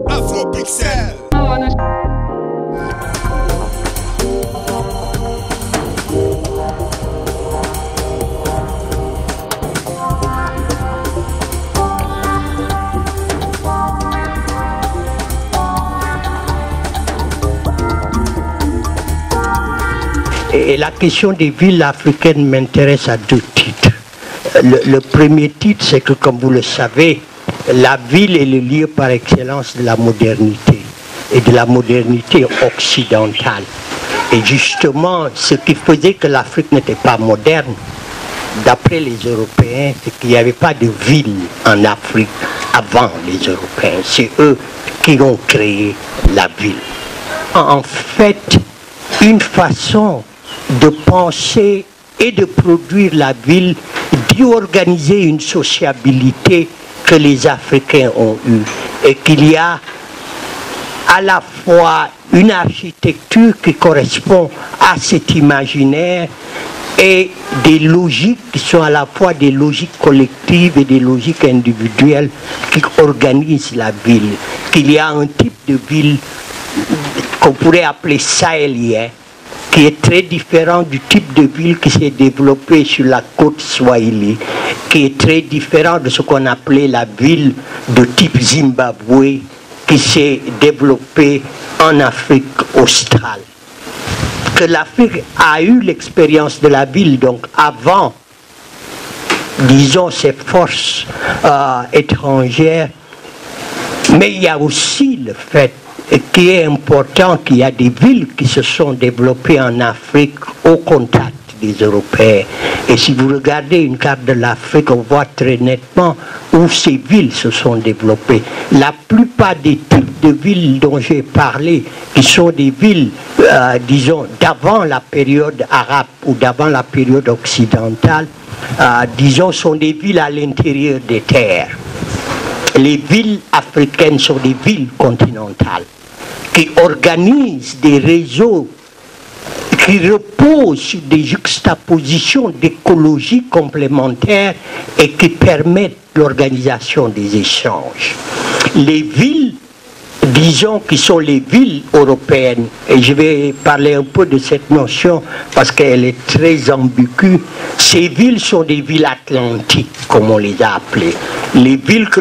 Afro Pixel. Et la question des villes africaines m'intéresse à deux titres. Le premier titre, c'est que, comme vous le savez, la ville est le lieu par excellence de la modernité, et de la modernité occidentale. Et justement, ce qui faisait que l'Afrique n'était pas moderne, d'après les Européens, c'est qu'il n'y avait pas de ville en Afrique avant les Européens. C'est eux qui ont créé la ville. En fait, une façon de penser et de produire la ville, d'y organiser une sociabilité que les Africains ont eue, et qu'il y a à la fois une architecture qui correspond à cet imaginaire et des logiques qui sont à la fois des logiques collectives et des logiques individuelles qui organisent la ville, qu'il y a un type de ville qu'on pourrait appeler sahélien, qui est très différent du type de ville qui s'est développé sur la côte Swahili, qui est très différent de ce qu'on appelait la ville de type Zimbabwe, qui s'est développée en Afrique australe. Que l'Afrique a eu l'expérience de la ville, donc avant, disons, ces forces étrangères, mais il y a aussi le fait qui est important, qu'il y a des villes qui se sont développées en Afrique au contact des Européens. Et si vous regardez une carte de l'Afrique, on voit très nettement où ces villes se sont développées. La plupart des types de villes dont j'ai parlé, qui sont des villes, disons, d'avant la période arabe ou d'avant la période occidentale, disons, sont des villes à l'intérieur des terres. Les villes africaines sont des villes continentales qui organisent des réseaux qui reposent sur des juxtapositions d'écologie complémentaires et qui permettent l'organisation des échanges. Les villes, disons, qui sont les villes européennes, et je vais parler un peu de cette notion parce qu'elle est très ambiguë, ces villes sont des villes atlantiques, comme on les a appelées. Les villes que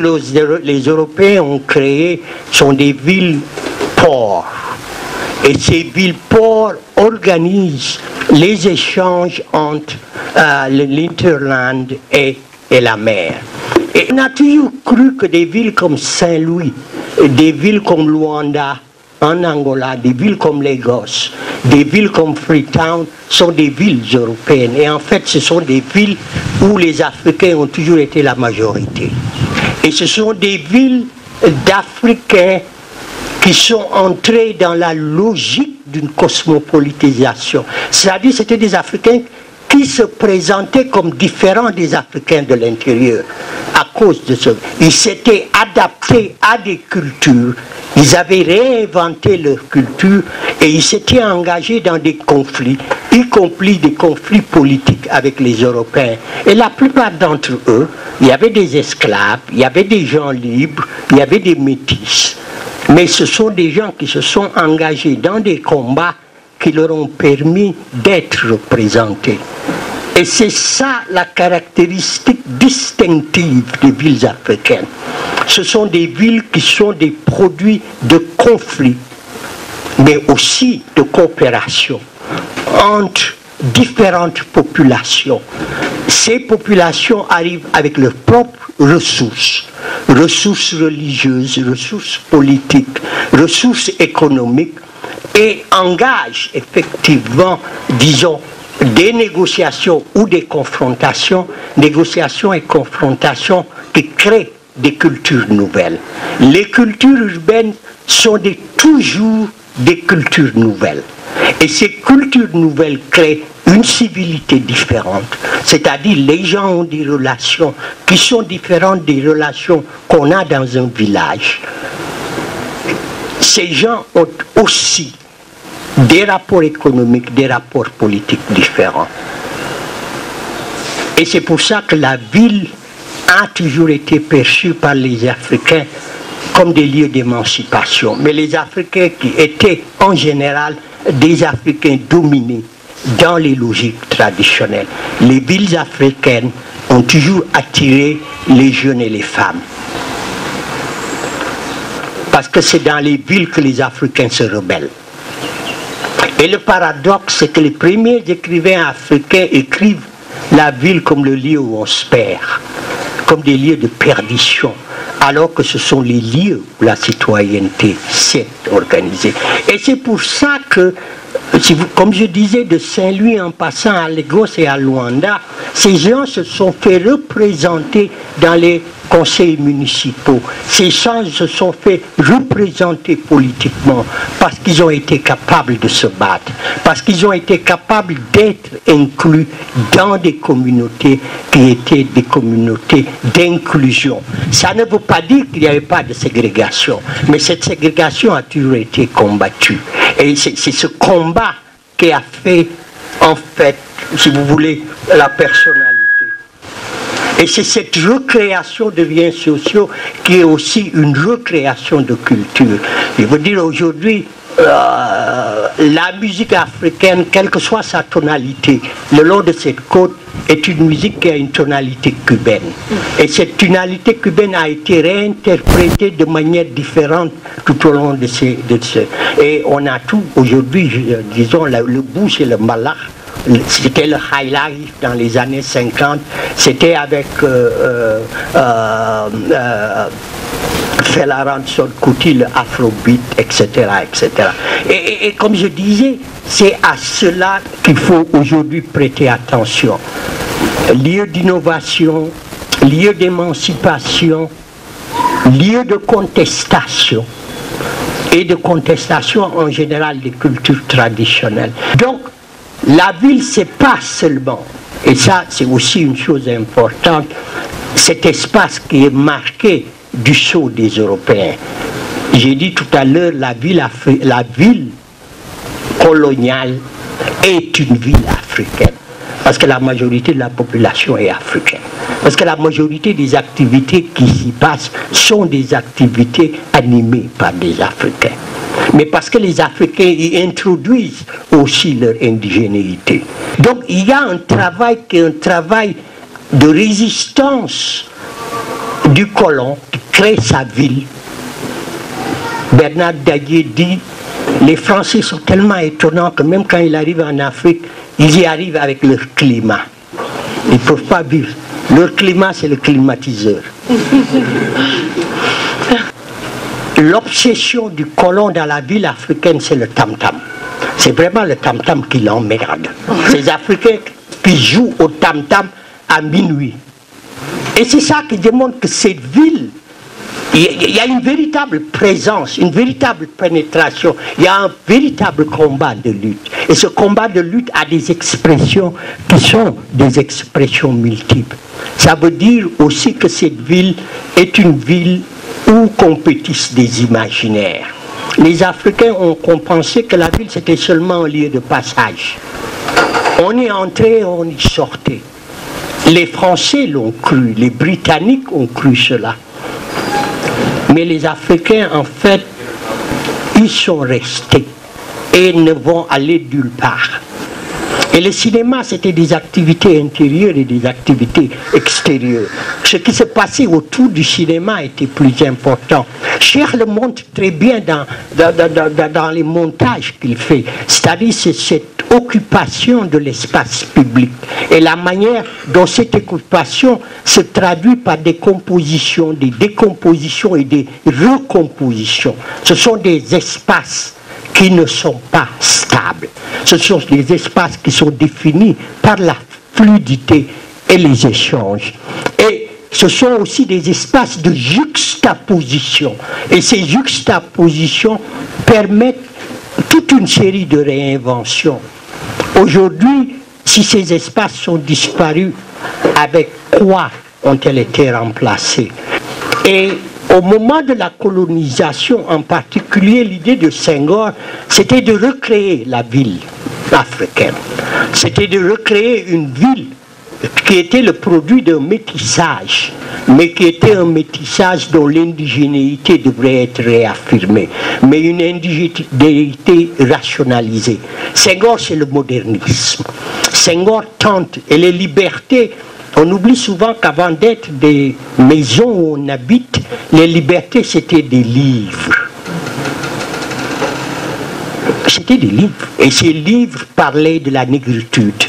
les Européens ont créées sont des villes ports. Et ces villes-ports organisent les échanges entre l'interland et la mer. Et on a toujours cru que des villes comme Saint-Louis, des villes comme Luanda, en Angola, des villes comme Lagos, des villes comme Freetown sont des villes européennes. Et en fait, ce sont des villes où les Africains ont toujours été la majorité. Et ce sont des villes d'Africains qui sont entrés dans la logique d'une cosmopolitisation. C'est-à-dire que c'était des Africains qui se présentaient comme différents des Africains de l'intérieur. À cause de ce, ils s'étaient adaptés à des cultures, ils avaient réinventé leur culture et ils s'étaient engagés dans des conflits, y compris des conflits politiques avec les Européens. Et la plupart d'entre eux, il y avait des esclaves, il y avait des gens libres, il y avait des métis. Mais ce sont des gens qui se sont engagés dans des combats qui leur ont permis d'être représentés. Et c'est ça la caractéristique distinctive des villes africaines. Ce sont des villes qui sont des produits de conflits, mais aussi de coopération entre différentes populations. Ces populations arrivent avec leurs propres ressources, ressources religieuses, ressources politiques, ressources économiques, et engagent effectivement, disons, des négociations ou des confrontations, négociations et confrontations qui créent des cultures nouvelles. Les cultures urbaines sont toujours des cultures nouvelles. Et ces cultures nouvelles créent une civilité différente. C'est-à-dire les gens ont des relations qui sont différentes des relations qu'on a dans un village. Ces gens ont aussi des rapports économiques, des rapports politiques différents. Et c'est pour ça que la ville a toujours été perçu par les Africains comme des lieux d'émancipation. Mais les Africains qui étaient en général des Africains dominés dans les logiques traditionnelles. Les villes africaines ont toujours attiré les jeunes et les femmes. Parce que c'est dans les villes que les Africains se rebellent. Et le paradoxe, c'est que les premiers écrivains africains écrivent la ville comme le lieu où on se perd, comme des lieux de perdition, alors que ce sont les lieux où la citoyenneté s'est organisée. Et c'est pour ça que, comme je disais, de Saint-Louis en passant à Lagos et à Luanda, ces gens se sont fait représenter dans les conseils municipaux. Ces gens se sont fait représenter politiquement parce qu'ils ont été capables de se battre, parce qu'ils ont été capables d'être inclus dans des communautés qui étaient des communautés d'inclusion. Ça ne veut pas dire qu'il n'y avait pas de ségrégation, mais cette ségrégation a toujours été combattue. Et c'est ce combat qui a fait, en fait, si vous voulez, la personnalité. Et c'est cette recréation de liens sociaux qui est aussi une recréation de culture. Je veux dire, aujourd'hui, la musique africaine, quelle que soit sa tonalité, le long de cette côte, est une musique qui a une tonalité cubaine. Et cette tonalité cubaine a été réinterprétée de manière différente tout au long de ces... Et on a tout, aujourd'hui, disons, le bouche et le malach. C'était le high life dans les années 50, c'était avec Fela Ransom Kuti, le afrobeat, etc. etc. Et comme je disais, c'est à cela qu'il faut aujourd'hui prêter attention. Lieu d'innovation, lieu d'émancipation, lieu de contestation, et de contestation en général des cultures traditionnelles. Donc, la ville, c'est pas seulement, et ça c'est aussi une chose importante, cet espace qui est marqué du sceau des Européens. J'ai dit tout à l'heure, la ville coloniale est une ville africaine, parce que la majorité de la population est africaine, parce que la majorité des activités qui s'y passent sont des activités animées par des Africains. Mais parce que les Africains y introduisent aussi leur indigénéité. Donc il y a un travail qui est un travail de résistance du colon qui crée sa ville. Bernard Daguier dit, les Français sont tellement étonnants que même quand ils arrivent en Afrique, ils y arrivent avec leur climat. Ils ne peuvent pas vivre. Leur climat, c'est le climatiseur. L'obsession du colon dans la ville africaine, c'est le tam-tam. C'est vraiment le tam-tam qui l'emmerde. Ces Africains qui jouent au tam-tam à minuit. Et c'est ça qui démontre que cette ville, il y a une véritable présence, une véritable pénétration, il y a un véritable combat de lutte. Et ce combat de lutte a des expressions qui sont des expressions multiples. Ça veut dire aussi que cette ville est une ville où compétissent des imaginaires. Les Africains ont pensé que la ville c'était seulement un lieu de passage. On y entrait, on y sortait. Les Français l'ont cru, les Britanniques ont cru cela. Mais les Africains, en fait, ils sont restés et ne vont aller nulle part. Et le cinéma, c'était des activités intérieures et des activités extérieures. Ce qui se passait autour du cinéma était plus important. Cher le montre très bien dans les montages qu'il fait. C'est-à-dire c'est cette occupation de l'espace public. Et la manière dont cette occupation se traduit par des compositions, des décompositions et des recompositions. Ce sont des espaces qui ne sont pas stables. Ce sont des espaces qui sont définis par la fluidité et les échanges. Et ce sont aussi des espaces de juxtaposition. Et ces juxtapositions permettent toute une série de réinventions. Aujourd'hui, si ces espaces sont disparus, avec quoi ont-elles été remplacés? Et au moment de la colonisation, en particulier, l'idée de Senghor, c'était de recréer la ville africaine. C'était de recréer une ville qui était le produit d'un métissage, mais qui était un métissage dont l'indigénéité devrait être réaffirmée, mais une indigénéité rationalisée. Senghor, c'est le modernisme. Senghor tente, et les libertés, on oublie souvent qu'avant d'être des maisons où on habite, les libertés c'était des livres. C'était des livres. Et ces livres parlaient de la négritude,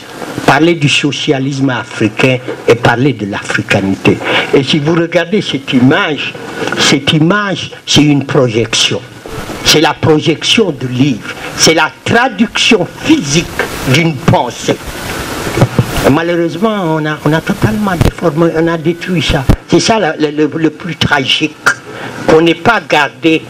parlaient du socialisme africain et parlaient de l'africanité. Et si vous regardez cette image, c'est une projection. C'est la projection de livres. C'est la traduction physique d'une pensée. Et malheureusement, on a totalement déformé, on a détruit ça. C'est ça le plus tragique, qu'on n'ait pas gardé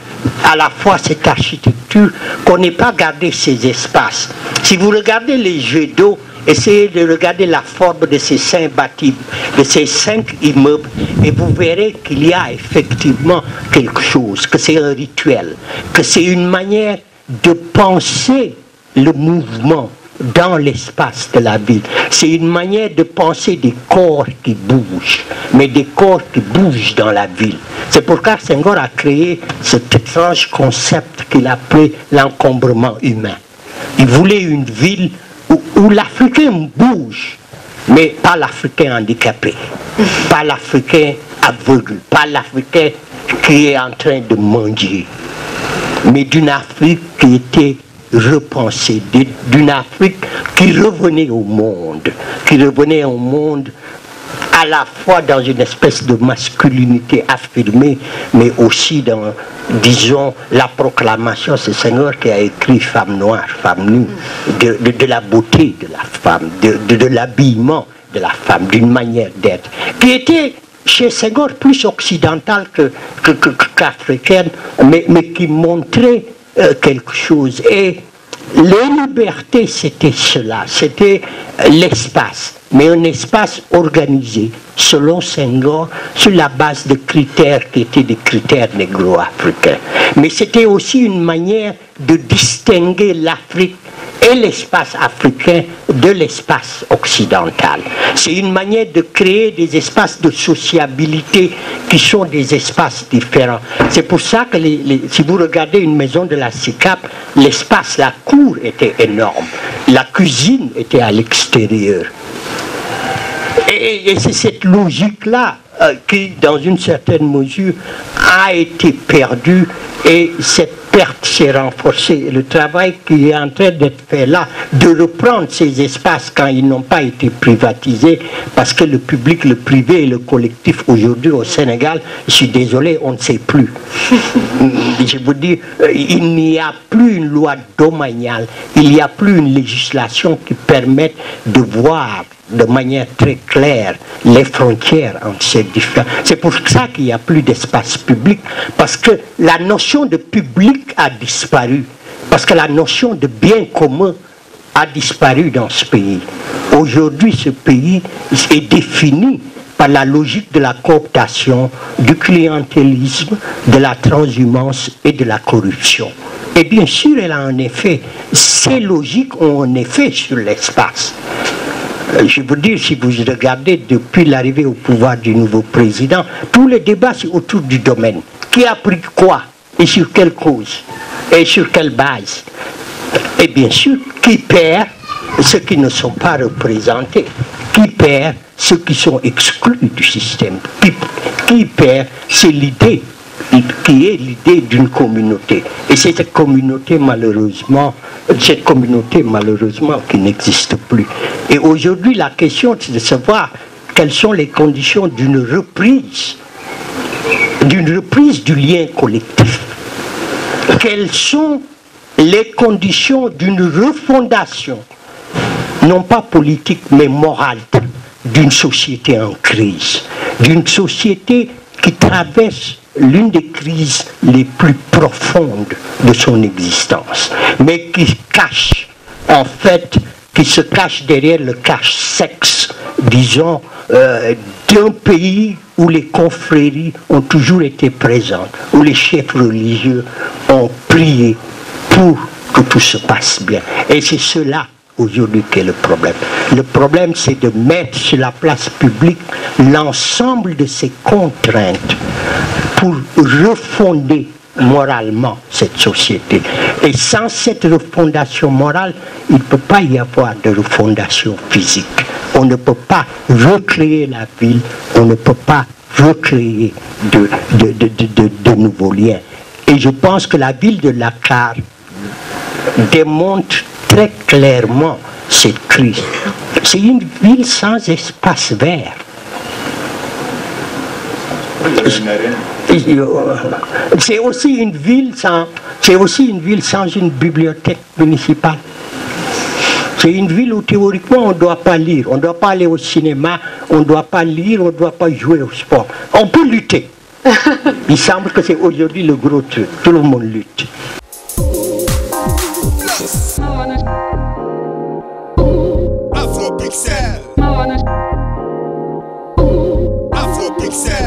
à la fois cette architecture, qu'on n'ait pas gardé ces espaces. Si vous regardez les jets d'eau, essayez de regarder la forme de ces 5 bâtiments, de ces 5 immeubles, et vous verrez qu'il y a effectivement quelque chose, que c'est un rituel, que c'est une manière de penser le mouvement dans l'espace de la ville. C'est une manière de penser des corps qui bougent, mais des corps qui bougent dans la ville. C'est pourquoi Senghor a créé cet étrange concept qu'il appelait l'encombrement humain. Il voulait une ville où l'Africain bouge, mais pas l'Africain handicapé, pas l'Africain aveugle, pas l'Africain qui est en train de mendier, mais d'une Afrique qui était repensée, d'une Afrique qui revenait au monde à la fois dans une espèce de masculinité affirmée, mais aussi dans, disons, la proclamation, c'est Senghor qui a écrit femme noire, femme nue, de la beauté de la femme, de l'habillement de la femme, d'une manière d'être, qui était chez Senghor plus occidentale qu'africaine, mais qui montrait quelque chose. Et les libertés, c'était cela, c'était l'espace, mais un espace organisé, selon Senghor, sur la base de critères qui étaient des critères négro-africains. Mais c'était aussi une manière de distinguer l'Afrique et l'espace africain de l'espace occidental. C'est une manière de créer des espaces de sociabilité qui sont des espaces différents. C'est pour ça que si vous regardez une maison de la SICAP, l'espace, la cour était énorme. La cuisine était à l'extérieur. Et c'est cette logique-là qui, dans une certaine mesure, a été perdue, et cette perte s'est renforcée. Le travail qui est en train d'être fait là, de reprendre ces espaces quand ils n'ont pas été privatisés, parce que le public, le privé et le collectif aujourd'hui au Sénégal, je suis désolé, on ne sait plus. Je vous dis, il n'y a plus une loi domaniale, il n'y a plus une législation qui permette de voir de manière très claire les frontières entre ces différents. C'est pour ça qu'il n'y a plus d'espace public, parce que la notion de public a disparu, parce que la notion de bien commun a disparu dans ce pays. Aujourd'hui, ce pays est défini par la logique de la cooptation, du clientélisme, de la transhumance et de la corruption. Et bien sûr, elle a un effet. Ces logiques ont un effet sur l'espace. Je veux dire, si vous regardez depuis l'arrivée au pouvoir du nouveau président, tous les débats c'est autour du domaine. Qui a pris quoi et sur quelle cause et sur quelle base? Et bien sûr, qui perd? Ceux qui ne sont pas représentés. Qui perd? Ceux qui sont exclus du système. Qui perd? C'est l'idée qui est l'idée d'une communauté. Et c'est cette communauté malheureusement qui n'existe plus. Et aujourd'hui, la question c'est de savoir quelles sont les conditions d'une reprise du lien collectif. Quelles sont les conditions d'une refondation, non pas politique, mais morale, d'une société en crise, d'une société qui traverse l'une des crises les plus profondes de son existence, mais qui se cache derrière le cache-sexe, disons, d'un pays où les confréries ont toujours été présentes, où les chefs religieux ont prié pour que tout se passe bien. Et c'est cela aujourd'hui qui est le problème. Le problème, c'est de mettre sur la place publique l'ensemble de ces contraintes pour refonder moralement cette société. Et sans cette refondation morale, il ne peut pas y avoir de refondation physique. On ne peut pas recréer la ville, on ne peut pas recréer de nouveaux liens. Et je pense que la ville de Dakar démontre très clairement cette crise. C'est une ville sans espace vert. C'est aussi une ville sans une bibliothèque municipale. C'est une ville où théoriquement on ne doit pas lire, on ne doit pas aller au cinéma, on ne doit pas lire, on ne doit pas jouer au sport. On peut lutter. Il semble que c'est aujourd'hui le gros truc. Tout le monde lutte. Afro Pixel.